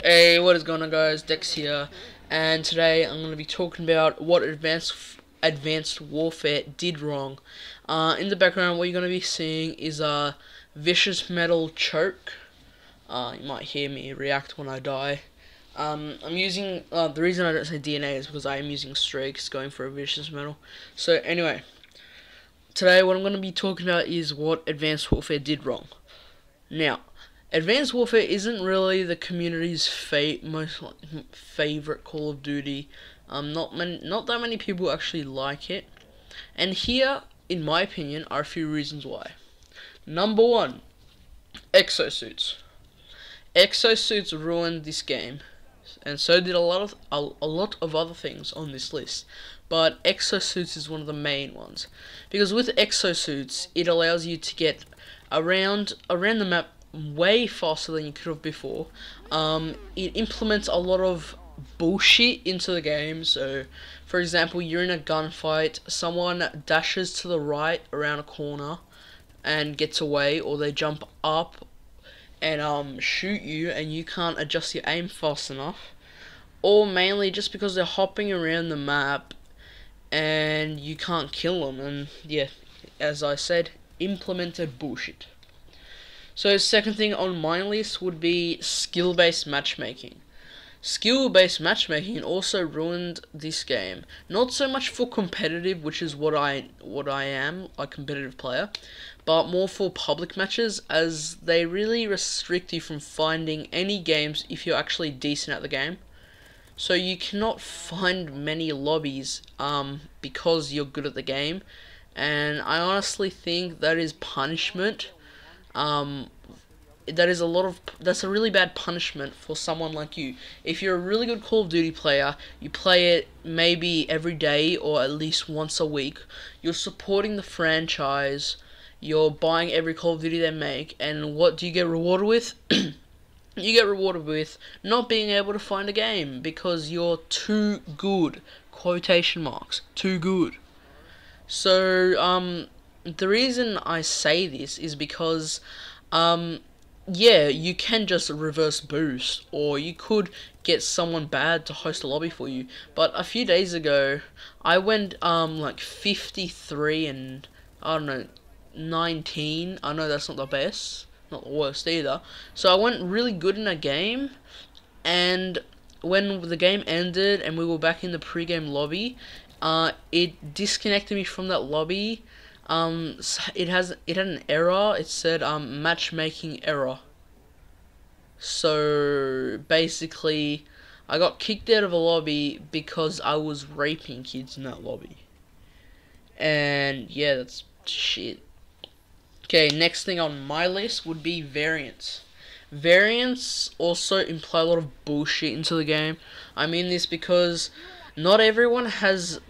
Hey, what is going on, guys? Dekz here, and today I'm going to be talking about what Advanced Warfare did wrong. In the background, what you're going to be seeing is a vicious metal choke. You might hear me react when I die. I'm using the reason I don't say DNA is because I am using streaks going for a vicious metal. So anyway, today what I'm going to be talking about is what Advanced Warfare did wrong. Now, Advanced Warfare isn't really the community's most favorite Call of Duty. Not that many people actually like it. And here, in my opinion, are a few reasons why. Number one, exosuits. Exosuits ruined this game, and so did a lot of other things on this list. But exosuits is one of the main ones, because with exosuits, it allows you to get around the map way faster than you could have before. It implements a lot of bullshit into the game. So, for example, you're in a gunfight, someone dashes to the right around a corner and gets away, or they jump up and shoot you, and you can't adjust your aim fast enough, or mainly just because they're hopping around the map and you can't kill them. And yeah, as I said, implemented bullshit. So second thing on my list would be skill-based matchmaking. Skill-based matchmaking also ruined this game. Not so much for competitive, which is what I am, a competitive player, but more for public matches, as they really restrict you from finding any games if you're actually decent at the game. So you cannot find many lobbies because you're good at the game, and I honestly think that is punishment. That's a really bad punishment for someone like you. If you're a really good Call of Duty player, you play it maybe every day or at least once a week, you're supporting the franchise, you're buying every Call of Duty they make, and what do you get rewarded with? You get rewarded with not being able to find a game because you're too good. Quotation marks. Too good. So, the reason I say this is because, yeah, you can just reverse boost, or you could get someone bad to host a lobby for you. But a few days ago, I went, like 53 and, I don't know, 19. I know that's not the best, not the worst either. So I went really good in a game, and when the game ended and we were back in the pre-game lobby, it disconnected me from that lobby. It had an error. It said matchmaking error. So basically, I got kicked out of a lobby because I was raping kids in that lobby. And yeah, that's shit. Okay, next thing on my list would be variants. Variants also imply a lot of bullshit into the game. I mean this because not everyone has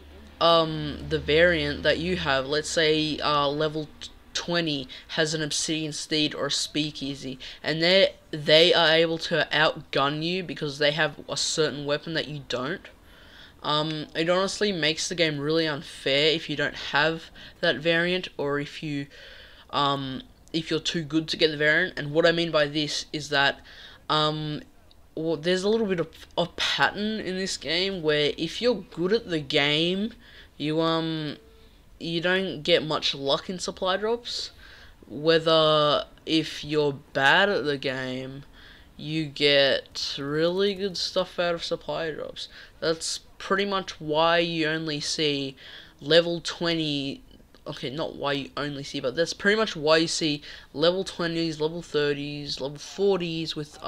the variant that you have. Let's say level 20 has an obsidian steed or a speakeasy, and they are able to outgun you because they have a certain weapon that you don't. It honestly makes the game really unfair if you don't have that variant, or if you're too good to get the variant. And what I mean by this is that well, there's a little bit of a pattern in this game where if you're good at the game, you don't get much luck in supply drops. Whether if you're bad at the game, you get really good stuff out of supply drops. That's pretty much why you only see level 20. Okay, not why you only see, but that's pretty much why you see level 20s, level 30s, level 40s with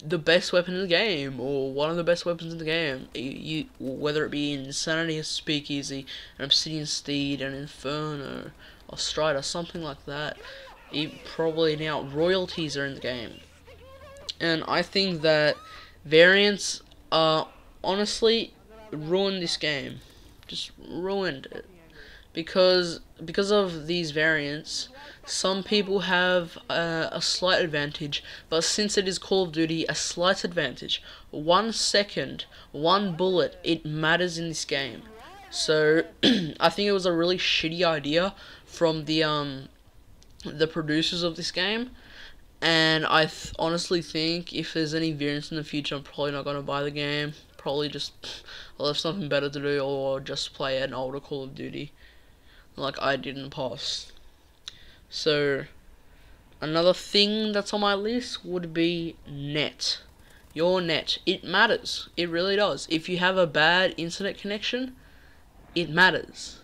the best weapon in the game, or one of the best weapons in the game. Whether it be Insanity, a Speakeasy, an Obsidian Steed, an Inferno, or Strider, something like that. Probably now royalties are in the game, and I think that variants honestly ruined this game. Just ruined it. Because of these variants, some people have a slight advantage, but since it is Call of Duty, a slight advantage, 1 second, 1 bullet, it matters in this game. So I think it was a really shitty idea from the producers of this game, And I honestly think if there's any variants in the future, I'm probably not gonna buy the game. Probably just I'll have something better to do, or just play an older Call of Duty, like I did in the past. So another thing that's on my list would be net. Your net. It matters. It really does. If you have a bad internet connection, it matters.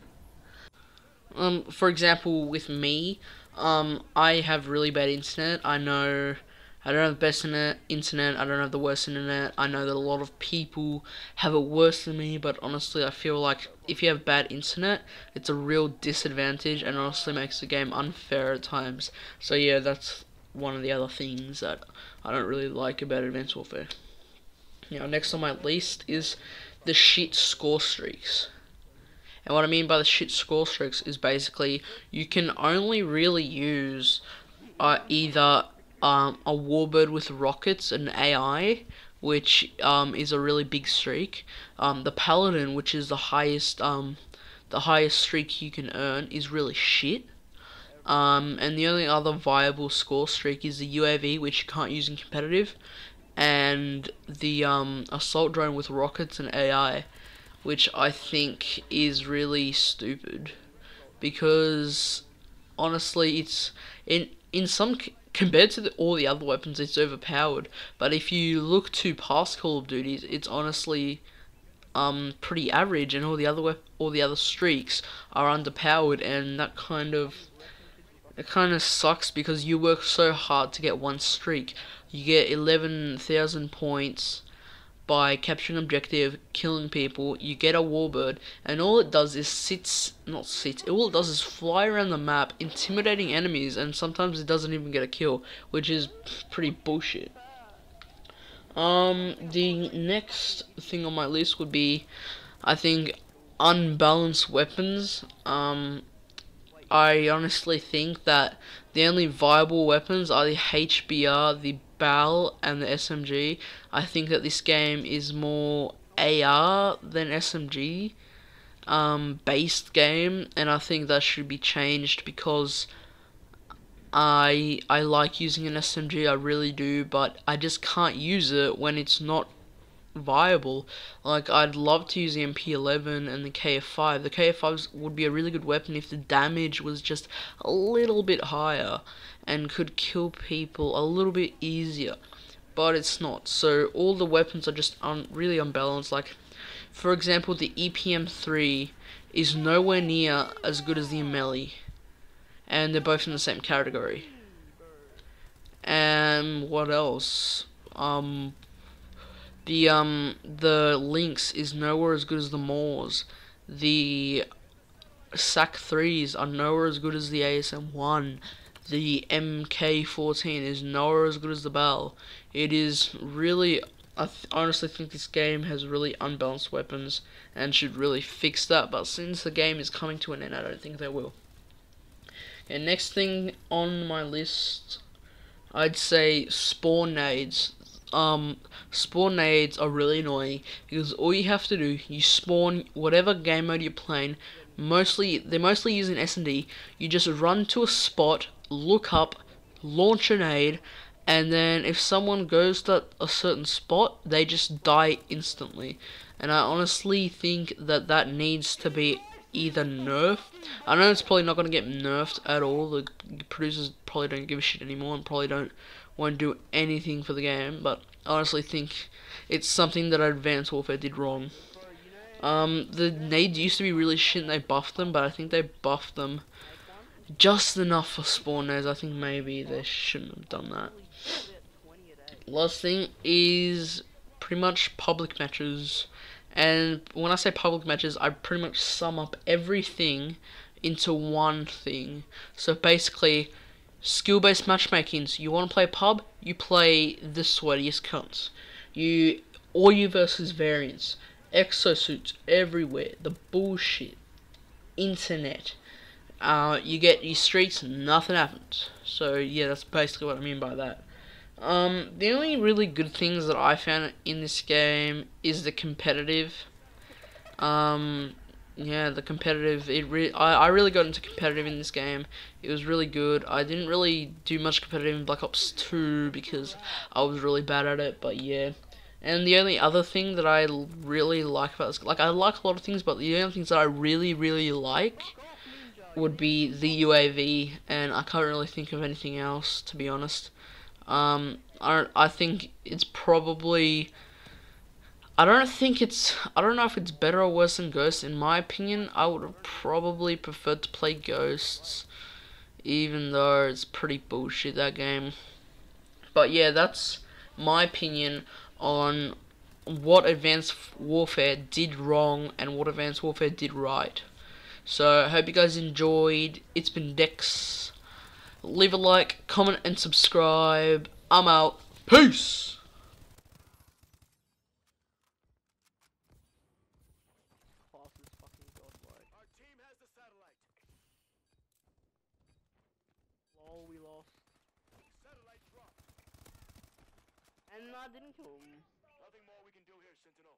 For example, with me, I have really bad internet. I know I don't have the best internet. I don't have the worst internet. I know that a lot of people have it worse than me, but honestly, I feel like if you have bad internet, it's a real disadvantage, and honestly makes the game unfair at times. So yeah, that's one of the other things that I don't really like about Advanced Warfare. Now, next on my list is the shit score streaks. And what I mean by the shit score streaks is basically you can only really use either a warbird with rockets and AI, which is a really big streak. The paladin, which is the highest streak you can earn, is really shit. And the only other viable score streak is the UAV, which you can't use in competitive, and the assault drone with rockets and AI, which I think is really stupid, because honestly, it's in some compared to all the other weapons, it's overpowered. But if you look to past Call of Duties, it's honestly pretty average, and all the other streaks are underpowered, and that kind of sucks, because you work so hard to get one streak. You get 11,000 points by capturing objective, killing people. You get a warbird, and all it does is all it does is fly around the map, intimidating enemies, and sometimes it doesn't even get a kill, which is pretty bullshit. The next thing on my list would be, I think, unbalanced weapons. I honestly think that the only viable weapons are the HBR, the BAL, and the SMG. I think that this game is more AR than SMG based game, and I think that should be changed, because I like using an SMG, I really do, but I just can't use it when it's not viable. Like, I'd love to use the MP11 and the KF5. The KF5 would be a really good weapon if the damage was just a little bit higher and could kill people a little bit easier, but it's not. So all the weapons are just really unbalanced. Like, for example, the EPM3 is nowhere near as good as the melee, and they're both in the same category. And what else? The Lynx is nowhere as good as the Moors. The SAC-3s are nowhere as good as the ASM-1. The MK-14 is nowhere as good as the BAL. It is really, I honestly think this game has really unbalanced weapons and should really fix that, but since the game is coming to an end, I don't think they will. And next thing on my list, I'd say spawn nades. Spawn nades are really annoying, because all you have to do, you spawn whatever game mode you're playing. They're mostly using S&D. You just run to a spot, look up, launch a nade, and then if someone goes to a certain spot, they just die instantly. And I honestly think that that needs to be either nerfed. I know it's probably not going to get nerfed at all. The producers probably don't give a shit anymore and probably won't do anything for the game, but I honestly think it's something that Advanced Warfare did wrong. The nades used to be really shit and they buffed them, but I think they buffed them just enough for spawn nades. I think maybe they shouldn't have done that. Last thing is pretty much public matches. And when I say public matches, I pretty much sum up everything into one thing. So basically, skill-based matchmaking. So you want to play pub, you play the sweatiest cunts. All you versus variants, exosuits everywhere, the bullshit, internet. You get your streaks, nothing happens. So yeah, that's basically what I mean by that. The only really good things that I found in this game is the competitive. Yeah, the competitive. I really got into competitive in this game. It was really good. I didn't really do much competitive in Black Ops 2 because I was really bad at it. But yeah, and the only other thing that I really like about this, like I like a lot of things, but the only things that I really like would be the UAV, and I can't really think of anything else, to be honest. I think it's probably. I don't know if it's better or worse than Ghosts. In my opinion, I would have probably preferred to play Ghosts, even though it's pretty bullshit, that game. But yeah, that's my opinion on what Advanced Warfare did wrong and what Advanced Warfare did right. So I hope you guys enjoyed. It's been Dekz. Leave a like, comment, and subscribe. I'm out. Peace! Our team has the satellite. Lol, we lost. Satellite dropped. And I didn't kill him. Nothing more we can do here, Sentinel.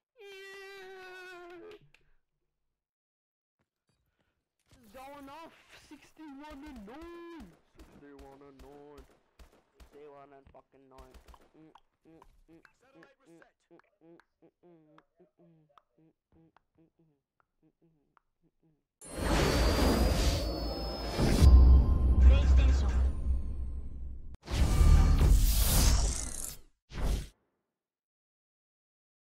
It's going off. 61 and 9. 61 and 9. 61 and fucking 9. Satellite reset.